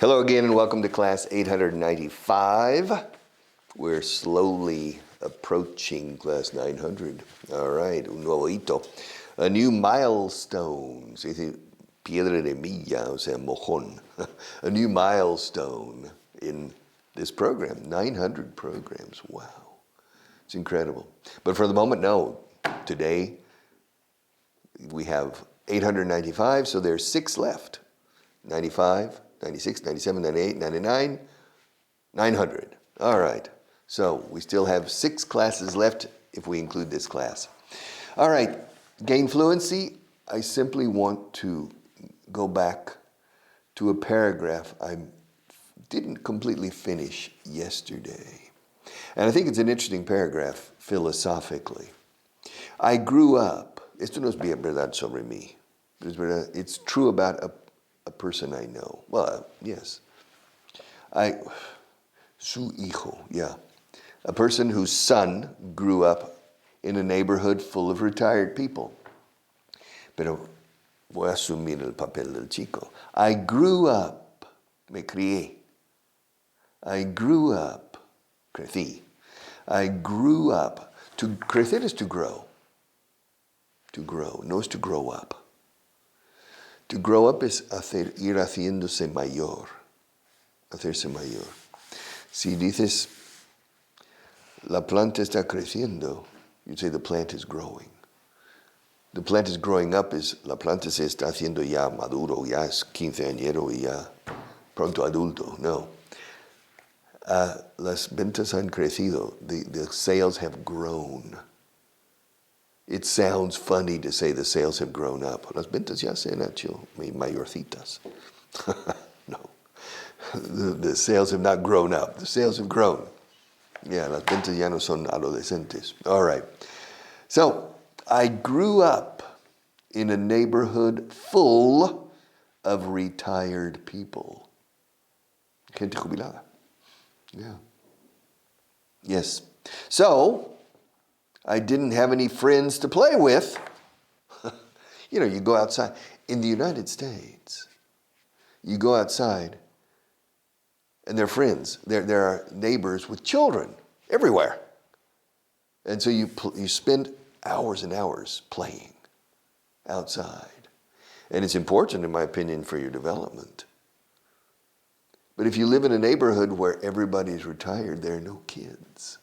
Hello again and welcome to class 895. We're slowly approaching class 900. All right, un nuevo hito. A new milestone. Se dice piedra de milla, o sea, mojón. A new milestone in this program. 900 programs. Wow. It's incredible. But for the moment, no. Today, we have 895, so there's 6 left. 95, 96, 97, 98, 99, 900. All right. So we still have 6 classes left if we include this class. All right. Gain fluency. I simply want to go back to a paragraph I didn't completely finish yesterday. And I think it's an interesting paragraph philosophically. I grew up. Esto no es verdad sobre mí. It's true about a person I know. Well, yes. Su hijo, yeah. A person whose son grew up in a neighborhood full of retired people. Pero voy a asumir el papel del chico. I grew up, me crié. I grew up, crecí. I grew up. Crecer is to grow. To grow, no es to grow up. To grow up es ir haciéndose mayor, hacerse mayor. Si dices, la planta está creciendo, you'd say the plant is growing. The plant is growing up is, la planta se está haciendo ya maduro, ya es quinceañero y ya pronto adulto. No. Las ventas han crecido, the sales have grown. It sounds funny to say the sales have grown up. Las ventas ya se han hecho mayorcitas. No. The sales have not grown up. The sales have grown. Yeah, las ventas ya no son adolescentes. All right. So, I grew up in a neighborhood full of retired people. Gente jubilada. Yeah. Yes. So, I didn't have any friends to play with. You know, you go outside. In the United States, you go outside, and they're friends. There are neighbors with children everywhere. And so you spend hours and hours playing outside. And it's important, in my opinion, for your development. But if you live in a neighborhood where everybody's retired, there are no kids.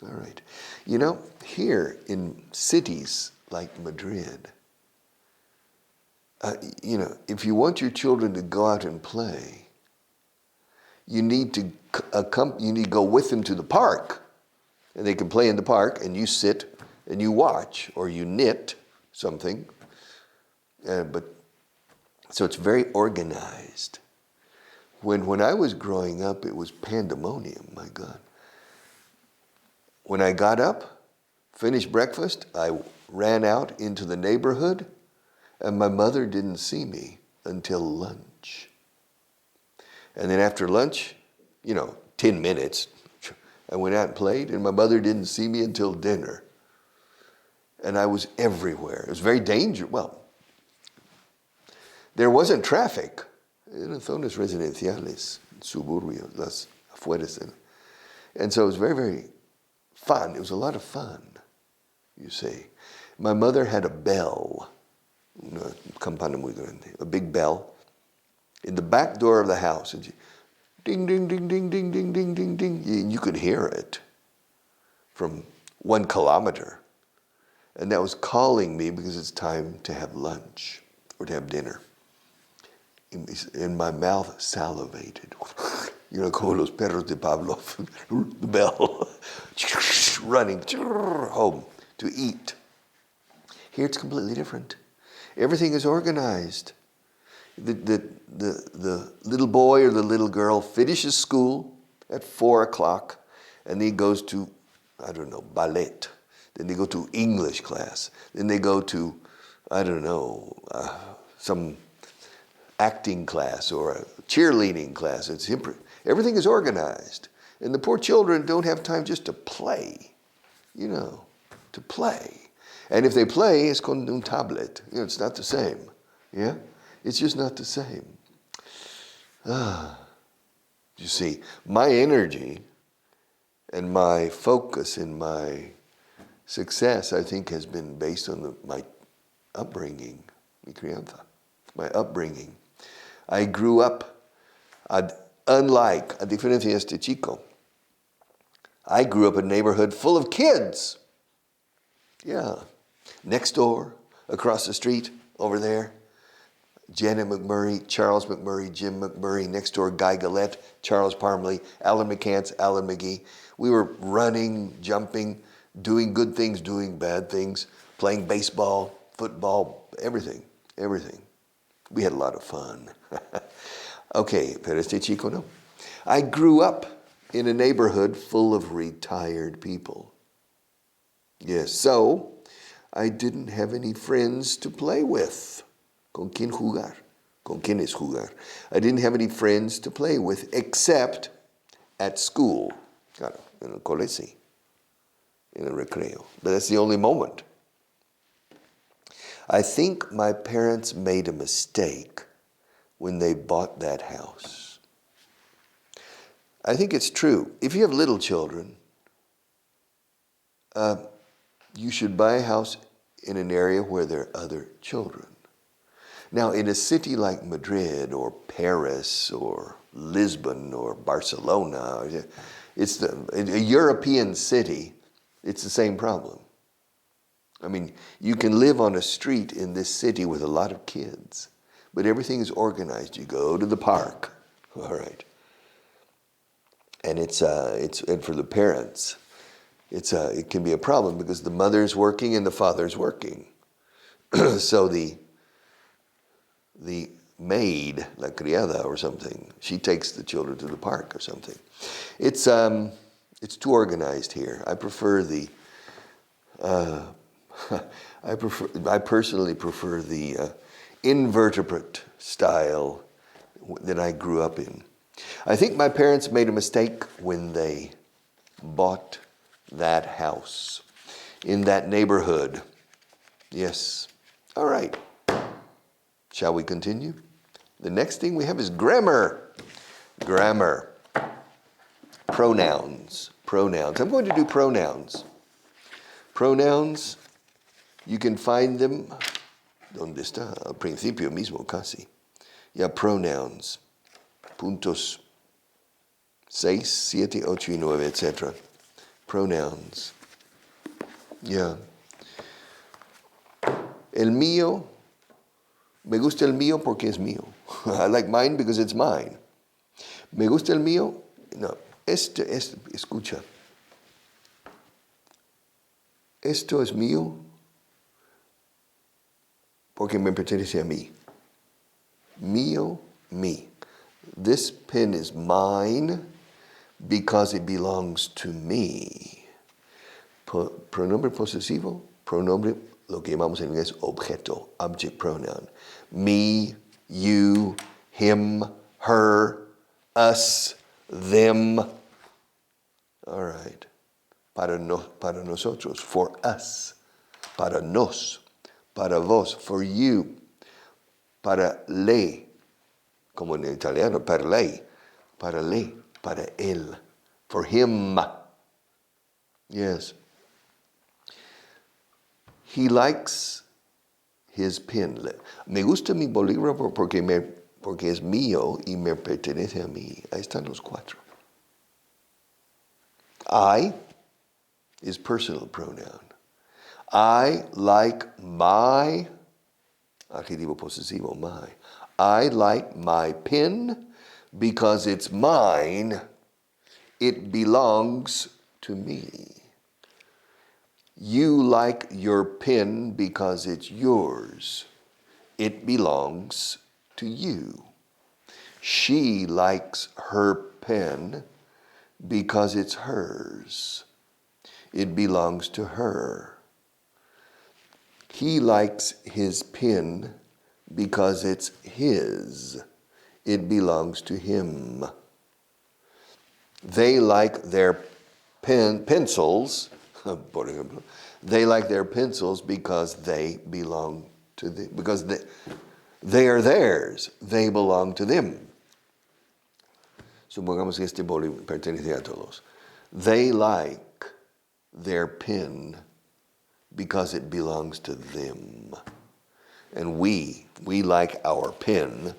All right. You know, here in cities like Madrid, if you want your children to go out and play, you need to go with them to the park, and they can play in the park, and you sit and you watch, or you knit something. So it's very organized. When I was growing up, it was pandemonium. My God. When I got up, finished breakfast, I ran out into the neighborhood, and my mother didn't see me until lunch. And then after lunch, 10 minutes, I went out and played, and my mother didn't see me until dinner. And I was everywhere. It was very dangerous. Well, there wasn't traffic in zonas residenciales, suburbios, las afueras. And so it was very, very fun. It was a lot of fun, you see. My mother had a bell, una campana muy grande, a big bell, in the back door of the house. And ding, ding, ding, ding, ding, ding, ding, ding, ding. And you could hear it from 1 kilometer. And that was calling me because it's time to have lunch or to have dinner. And my mouth salivated. Como los perros de Pablo, the bell, running home to eat. Here it's completely different. Everything is organized. The little boy or the little girl finishes school at 4 o'clock, and he goes to, ballet. Then they go to English class. Then they go to, some acting class or a cheerleading class. Everything is organized. And the poor children don't have time just to play, to play. And if they play, it's con un tablet. It's not the same. Yeah? It's just not the same. You see, my energy and my focus and my success, I think, has been based on my upbringing, mi crianza, my upbringing. I grew up, a diferencia de este chico, I grew up in a neighborhood full of kids. Yeah. Next door, across the street, over there, Janet McMurray, Charles McMurray, Jim McMurray. Next door, Guy Gillette, Charles Parmley, Alan McCants, Alan McGee. We were running, jumping, doing good things, doing bad things, playing baseball, football, everything. We had a lot of fun. Okay, pero este chico no. I grew up in a neighborhood full of retired people. Yes, so I didn't have any friends to play with. ¿Con quién jugar? ¿Con quiénes jugar? I didn't have any friends to play with except at school. Claro, en el colegio, in el recreo. But that's the only moment. I think my parents made a mistake when they bought that house. I think it's true. If you have little children, you should buy a house in an area where there are other children. Now, in a city like Madrid or Paris or Lisbon or Barcelona, it's a European city, it's the same problem. I mean, you can live on a street in this city with a lot of kids, but everything is organized. You go to the park, all right. And it's and for the parents, it can be a problem because the mother's working and the father's working. So the maid, la criada or something, she takes the children to the park or something. It's too organized here. I prefer I personally prefer the invertebrate style that I grew up in. I think my parents made a mistake when they bought that house in that neighborhood. Yes. All right. Shall we continue? The next thing we have is grammar. Grammar. Pronouns. I'm going to do pronouns. Pronouns, you can find them, ¿dónde está? Al principio mismo casi. Ya, pronouns. Puntos 6, 7, 8 y 9, etc. Pronouns. Ya. El mío. Me gusta el mío porque es mío. I like mine because it's mine. Me gusta el mío. No, escucha. Esto es mío porque me pertenece a mí. Mío, me. This pen is mine because it belongs to me. Pronombre posesivo, pronombre, lo que llamamos en inglés objeto, object pronoun. Me, you, him, her, us, them. All right. Para nosotros, for us. Para nos, para vos, for you. Para le, como en italiano, per lei. Para le, para él. For him. Yes. He likes his pen. Me gusta mi bolígrafo porque es mío y me pertenece a mí. Ahí están los cuatro. I is personal pronoun. I like my, adjetivo posesivo, my. I like my pen because it's mine. It belongs to me. You like your pen because it's yours. It belongs to you. She likes her pen because it's hers. It belongs to her. He likes his pen because it's his. It belongs to him. They like their pencils, por ejemplo. They like their pencils because they belong to them. Because they are theirs. They belong to them. Supongamos que este boli pertenece a todos. They like their pen because it belongs to them. And we like our pen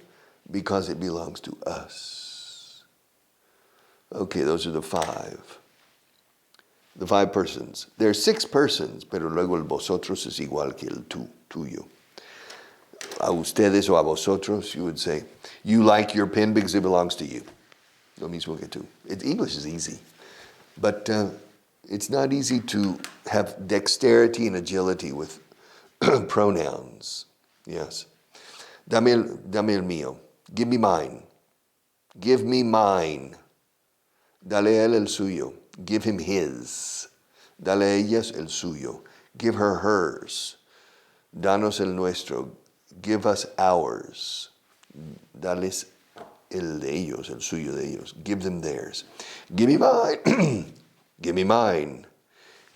because it belongs to us. Okay, those are the five. The five persons. There are six persons, pero luego el vosotros es igual que el tú, tuyo. A ustedes o a vosotros, you would say, you like your pen because it belongs to you. Lo mismo que tú. English is easy, but it's not easy to have dexterity and agility with pronouns. Yes. Dame el mío. Give me mine. Give me mine. Dale a él el suyo. Give him his. Dale a ellas el suyo. Give her hers. Danos el nuestro. Give us ours. Dales el de ellos, el suyo de ellos. Give them theirs. Give me mine. Give me mine.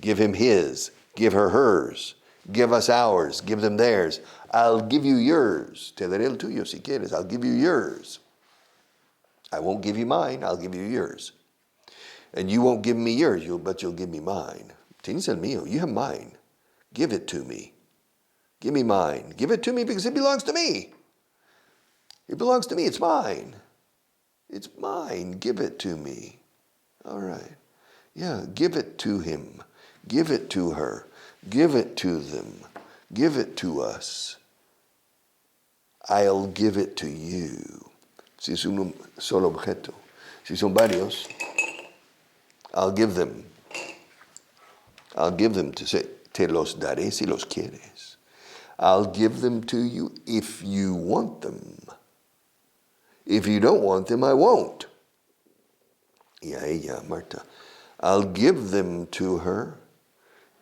Give him his. Give her hers. Give us ours. Give them theirs. I'll give you yours. Te daré el tuyo si quieres. I'll give you yours. I won't give you mine. I'll give you yours. And you won't give me yours, but you'll give me mine. Tienes el mío. You have mine. Give it to me. Give me mine. Give it to me because it belongs to me. It belongs to me. It's mine. It's mine. Give it to me. All right. Yeah, give it to him. Give it to her. Give it to them. Give it to us. I'll give it to you. Si es un solo objeto. Si son varios, I'll give them. I'll give them to say, te los daré si los quieres. I'll give them to you if you want them. If you don't want them, I won't. Y a ella, Marta. I'll give them to her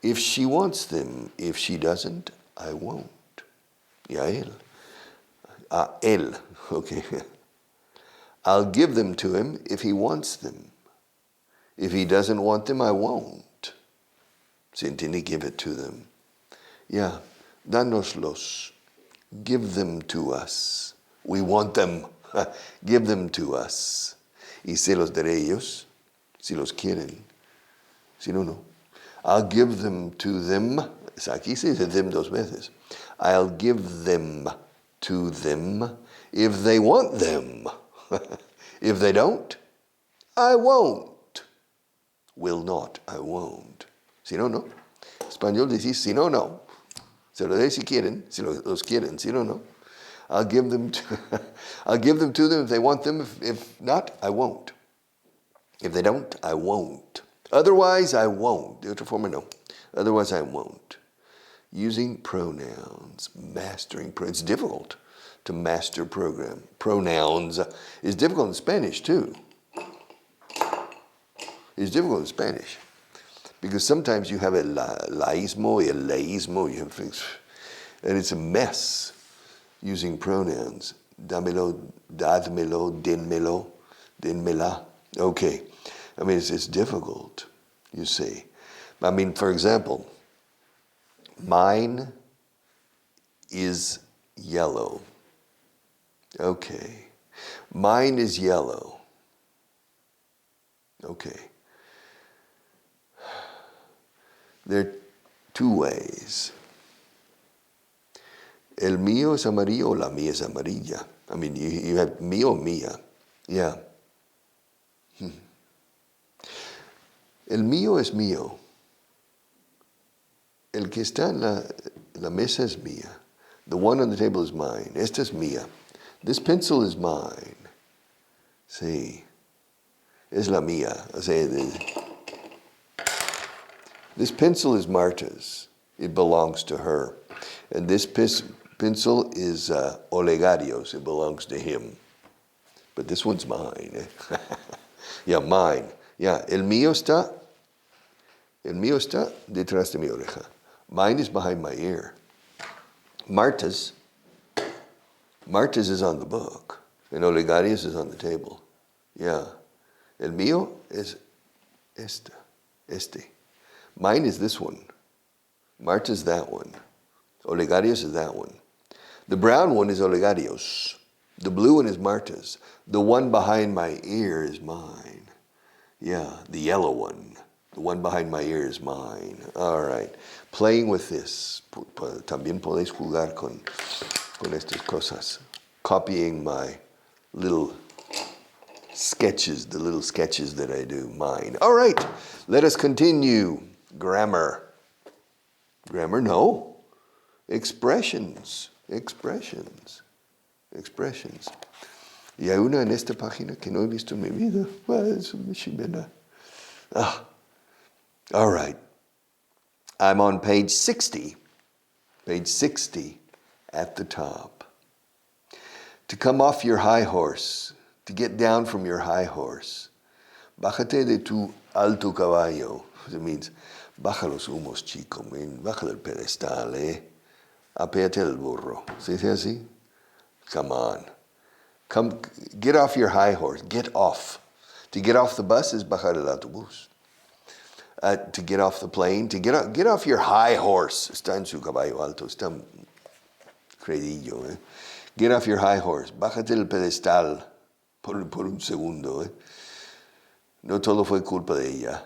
if she wants them. If she doesn't, I won't. Y a él. A él. Okay. I'll give them to him if he wants them. If he doesn't want them, I won't. ¿Se entiende? Give it to them. Yeah. Danoslos. Give them to us. We want them. Give them to us. Y se los daré ellos, si los quieren. Si no, no. I'll give them to them. Aquí se dice them dos veces. I'll give them to them if they want them. If they don't, I won't. Will not, I won't. Si no, no. Español decís si no, no. Se lo daré si quieren, si los quieren, si no, no. I'll give them to them if they want them. If not, I won't. If they don't, I won't. Otherwise, I won't. De otra forma, no. Otherwise, I won't. Using pronouns, mastering pronouns. It's difficult to master pronouns. It's difficult in Spanish, too. It's difficult in Spanish. Because sometimes you have a laísmo, a leísmo, you have things, and it's a mess using pronouns. Dámelo, dádmelo, denmelo, denmela. Okay. I mean, it's difficult, you see. I mean, for example, mine is yellow. Okay. Mine is yellow. Okay. There are two ways. El mío es amarillo, la mía es amarilla. I mean, you have mío, mía. Yeah. El mío es mío. El que está en la mesa es mía. The one on the table is mine. Esta es mía. This pencil is mine. Sí. Es la mía. O sea, this pencil is Marta's. It belongs to her. And this pencil is Olegario's. It belongs to him. But this one's mine. Yeah, mine. Yeah, el mío está detrás de mi oreja. Mine is behind my ear. Marta's is on the book. And Olegario's is on the table. Yeah. El mío es este. Mine is this one. Marta's that one. Olegario's is that one. The brown one is Olegario's. The blue one is Marta's. The one behind my ear is mine. Yeah, the yellow one. The one behind my ear is mine. All right. Playing with this. También podéis jugar con estas cosas. Copying my little sketches, the little sketches that I do, mine. All right. Let us continue. Grammar. Grammar, no. Expressions. Expressions. Expressions. Y hay una en esta página que no he visto en mi vida. Es una chimena. All right. I'm on page 60. Page 60 at the top. To come off your high horse. To get down from your high horse. Bájate de tu alto caballo. It means, baja los humos, chico. Baja del pedestal, Apéate del burro. ¿Se dice así? Come on. Come, get off your high horse. Get off. To get off the bus is bajar el autobús. To get off the plane, to get off your high horse. Está en su caballo alto. Está credillo, Get off your high horse. Bájate del pedestal por un segundo, No todo fue culpa de ella.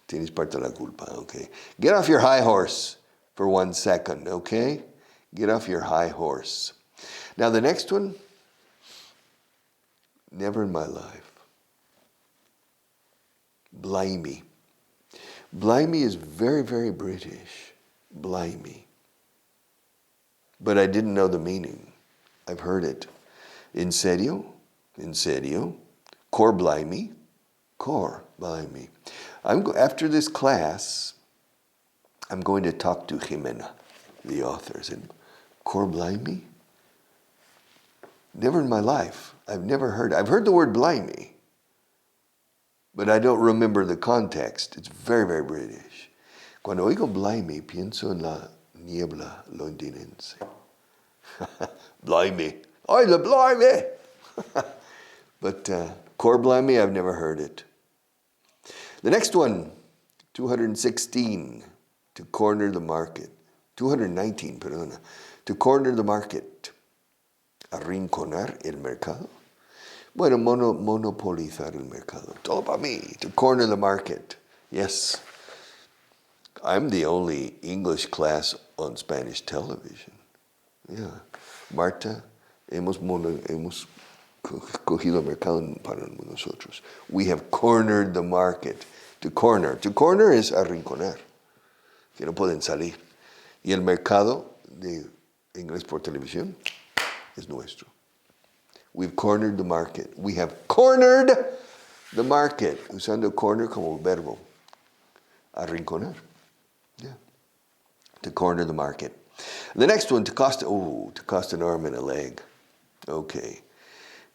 Tienes parte de la culpa, okay? Get off your high horse for 1 second, okay? Get off your high horse. Now the next one, never in my life. Blimey. Blimey is very, very British. Blimey. But I didn't know the meaning. I've heard it. En serio? En serio? Cor blimey? Cor blimey. After this class, I'm going to talk to Jimena, the author. I said, Cor blimey? Never in my life. I've heard the word blimey, but I don't remember the context. It's very, very British. Cuando oigo blimey, pienso en la niebla londinense. Blimey. Oy, la blimey! But Cor blimey, I've never heard it. The next one, 216, to corner the market. 219, perdona. To corner the market. Arrinconar el mercado. Bueno, monopolizar el mercado. Todo para mí. To corner the market. Yes. I'm the only English class on Spanish television. Yeah. Marta, hemos cogido el mercado para nosotros. We have cornered the market. To corner. To corner es arrinconar. Que no pueden salir. Y el mercado de Inglés por televisión es nuestro. We've cornered the market. We have cornered the market. Usando corner como verbo. Arrinconar. Yeah. To corner the market. The next one, to cost an arm and a leg. Okay.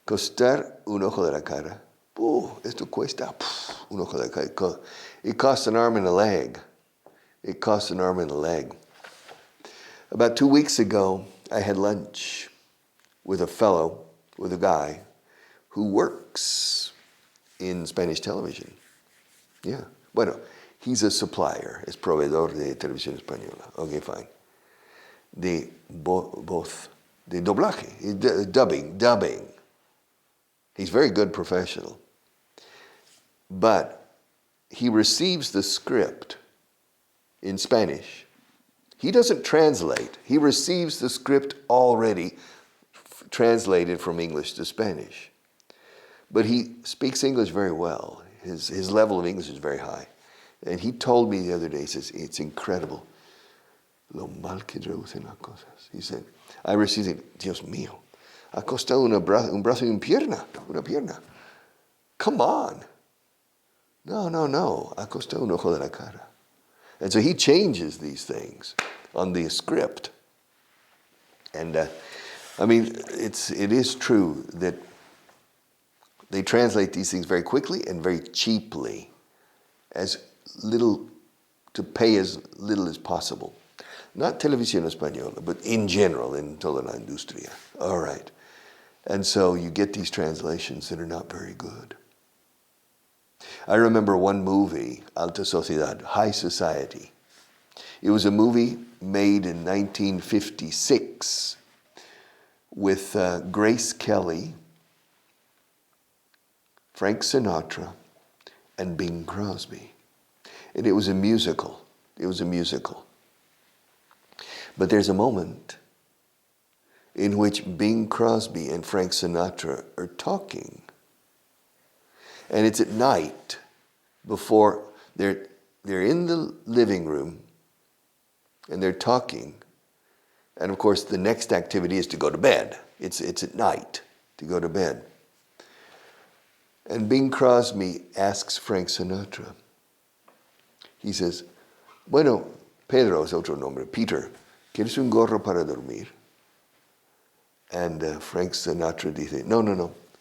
Costar un ojo de la cara. Esto cuesta un ojo de la cara. It costs an arm and a leg. It costs an arm and a leg. About 2 weeks ago, I had lunch with a guy who works in Spanish television. Yeah. Bueno, he's a supplier. Es proveedor de televisión española. Okay, fine. De voz. De doblaje. Dubbing. He's very good professional. But he receives the script in Spanish. He doesn't translate. He receives the script already translated from English to Spanish. But he speaks English very well. His level of English is very high. And he told me the other day, he says, it's incredible lo mal que traducen las cosas. He said, I received it, Dios mío, ha costado un brazo y una pierna. Come on. No, ha costado un ojo de la cara. And so he changes these things on the script. And it is true that they translate these things very quickly and very cheaply, to pay as little as possible. Not televisión española, but in general, in toda la industria. All right. And so you get these translations that are not very good. I remember one movie, Alta Sociedad, High Society. It was a movie made in 1956 with Grace Kelly, Frank Sinatra, and Bing Crosby. And it was a musical. It was a musical. But there's a moment in which Bing Crosby and Frank Sinatra are talking. And it's at night before they're in the living room and they're talking. And of course, the next activity is to go to bed. It's at night to go to bed. And Bing Crosby asks Frank Sinatra. He says, bueno, Pedro es otro nombre. Peter, ¿quieres un gorro para dormir? And Frank Sinatra dice, no.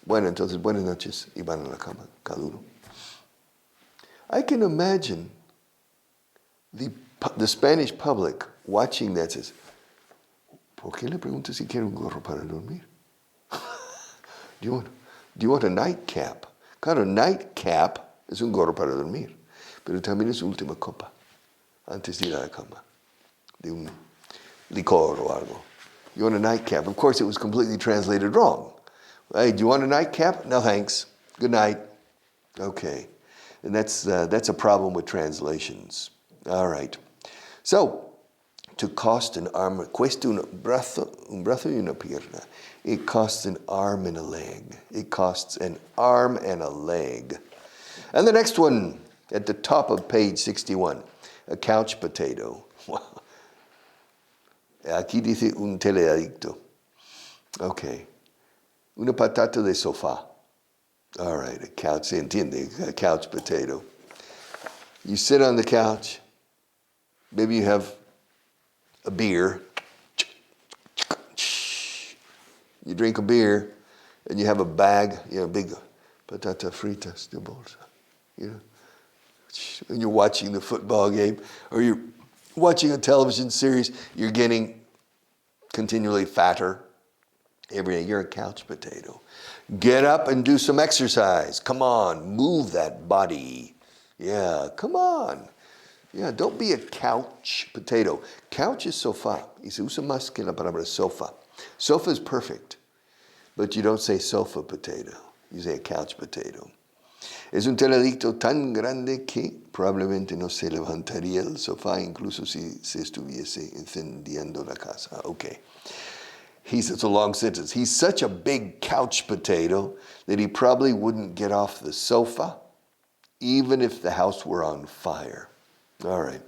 Bueno, entonces, buenas noches. Y van a la cama, cada uno. I can imagine the Spanish public watching that says, ¿por qué le preguntas si quiere un gorro para dormir? Do you want a nightcap? Claro, nightcap es un gorro para dormir, pero también es última copa antes de ir a la cama, de un licor o algo. You want a nightcap? Of course, it was completely translated wrong. Hey, do you want a nightcap? No, thanks. Good night. Okay. And that's a problem with translations. All right. So, to cost an arm, cuesta un brazo y una pierna. It costs an arm and a leg. It costs an arm and a leg. And the next one, at the top of page 61, a couch potato. Aquí dice un teleadicto. Okay. Una patata de sofá. All right, a couch, se entiende, a couch potato. You sit on the couch. Maybe you have a beer. You drink a beer, and you have a bag, big patata fritas de bolsa, and you're watching the football game, or you're watching a television series, you're getting continually fatter every day. You're a couch potato. Get up and do some exercise. Come on, move that body. Yeah, come on. Yeah, don't be a couch potato. Couch is sofá, y se usa más que la palabra sofa. Sofa is perfect, but you don't say sofa potato. You say a couch potato. Es un teledicto tan grande que probablemente no se levantaría el sofá, incluso si se estuviese encendiendo la casa. Okay. It's a long sentence. He's such a big couch potato that he probably wouldn't get off the sofa, even if the house were on fire. All right.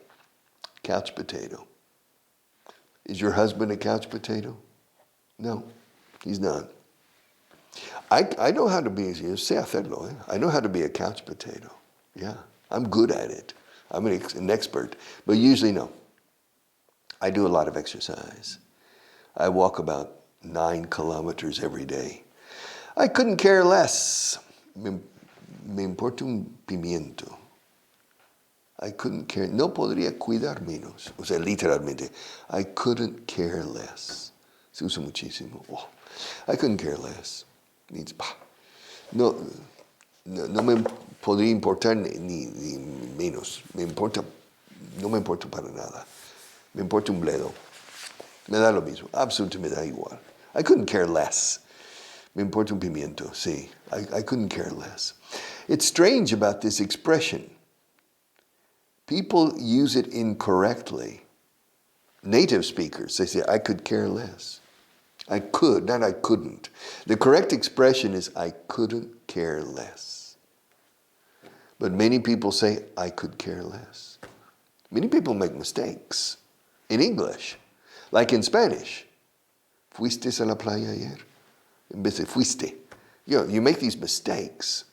Couch potato. Is your husband a couch potato? No, he's not. I know how to be, sé hacerlo. I know how to be a couch potato. Yeah, I'm good at it. I'm an expert. But usually no. I do a lot of exercise. I walk about 9 kilometers every day. I couldn't care less. Me importa un pimiento. I couldn't care. No podría cuidar menos. O sea, literalmente. I couldn't care less. Se usa muchísimo. Oh, I couldn't care less. No me podría importar ni menos. No me importa para nada. Me importa un bledo. Me da lo mismo. Absolutamente me da igual. I couldn't care less. Me importa un pimiento. Sí. I couldn't care less. It's strange about this expression. People use it incorrectly. Native speakers, they say, I could care less. I could, not I couldn't. The correct expression is, I couldn't care less. But many people say, I could care less. Many people make mistakes in English, like in Spanish. Fuiste a la playa ayer? En vez de fuiste. You make these mistakes.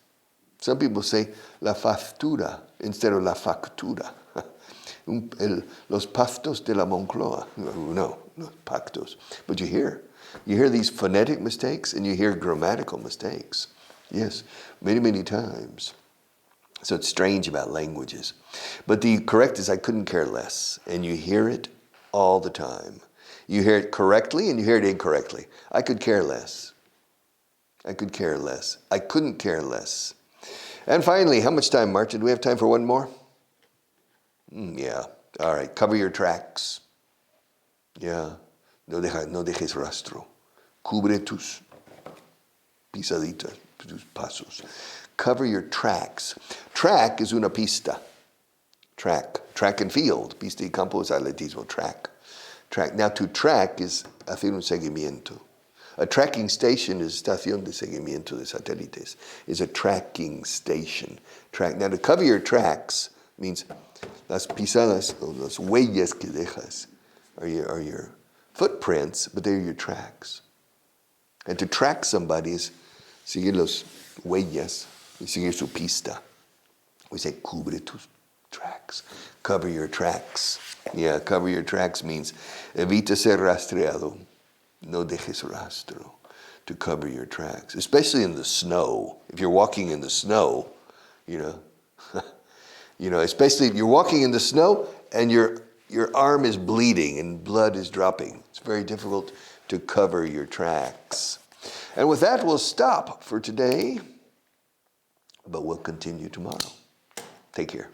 Some people say la factura instead of la factura. Los pactos de la Moncloa. No, pactos. But you hear these phonetic mistakes and you hear grammatical mistakes. Yes, many, many times. So it's strange about languages. But the correct is I couldn't care less. And you hear it all the time. You hear it correctly and you hear it incorrectly. I could care less. I could care less. I couldn't care less. And finally, how much time, Martin? Do we have time for one more? Yeah. All right. Cover your tracks. Yeah. No dejes rastro. Cubre tus pisaditas, tus pasos. Cover your tracks. Track is una pista. Track and field. Pista y campo es atletismo. Track. Now to track is hacer un seguimiento. A tracking station is estación de seguimiento de satélites. Is a tracking station. Now to cover your tracks means las pisadas, o las huellas que dejas are your footprints, but they're your tracks. And to track somebody is seguir los huellas, seguir su pista. We say, cubre tus tracks. Cover your tracks. Yeah, cover your tracks means evita ser rastreado. No dejes rastro. To cover your tracks. Especially in the snow. If you're walking in the snow, especially if you're walking in the snow and your arm is bleeding and blood is dropping. It's very difficult to cover your tracks. And with that, we'll stop for today, but we'll continue tomorrow. Take care.